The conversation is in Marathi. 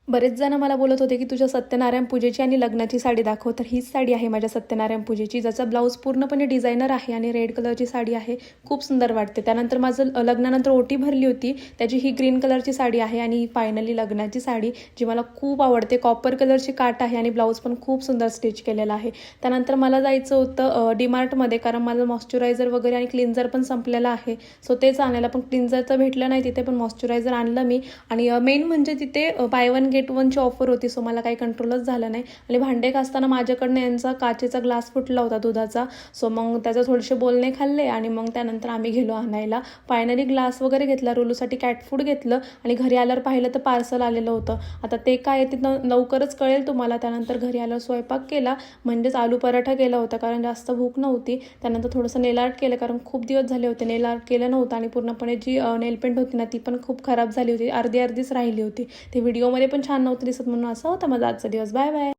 बरेच जण मला बोलत होते की तुझ्या सत्यनारायण पूजेची आणि लग्नाची साडी दाखव. तर हीच साडी आहे माझ्या सत्यनारायण पूजेची, ज्याचा ब्लाऊज पूर्णपणे डिझायनर आहे आणि रेड कलरची साडी आहे. खूप सुंदर वाटते. त्यानंतर माझं लग्नानंतर ओटी भरली होती, त्याची ही ग्रीन कलरची साडी आहे. आणि फायनली लग्नाची साडी जी मला खूप आवडते, कॉपर कलरची काठ आहे आणि ब्लाऊज पण खूप सुंदर स्टिच केलेला आहे. त्यानंतर मला जायचं होतं डीमार्टमध्ये, कारण माझं मॉइश्चरायझर वगैरे आणि क्लिन्झर पण संपलेलं आहे. सो तेच आणायला, पण क्लिन्झरचं भेटलं नाही तिथे, पण मॉइश्चरायझर आणलं मी. आणि मेन म्हणजे तिथे बाय वन गेट वनची ऑफर होती. सो मला काही कंट्रोलच झालं नाही. आणि भांडे घासताना माझ्याकडनं यांचा काचेचा ग्लास फुटला होता दुधाचा. सो मग त्याचे थोडेसे बोलणे खाल्ले आणि मग त्यानंतर आम्ही गेलो आणायला. फायनली ग्लास वगैरे घेतला, रोलूसाठी कॅट फूड घेतलं आणि घरी आल्यावर पाहिलं तर पार्सल आलेलं होतं. आता ते काय आहे ते लवकरच कळेल तुम्हाला. त्यानंतर घरी आल्यावर स्वयंपाक केला, म्हणजेच आलू पराठा केला होता, कारण जास्त भूक नव्हती. त्यानंतर थोडंसं नेल आर्ट केलं, कारण खूप दिवस झाले होते नेल आर्ट केलं नव्हतं. आणि पूर्णपणे जी नेल पेंट होती ना, ती पण खूप खराब झाली होती, अर्धीच राहिली होती. ती व्हिडिओमध्ये पण छान नव्हतं दिसत, म्हणून असा होता माझा आजचा दिवस. Bye bye.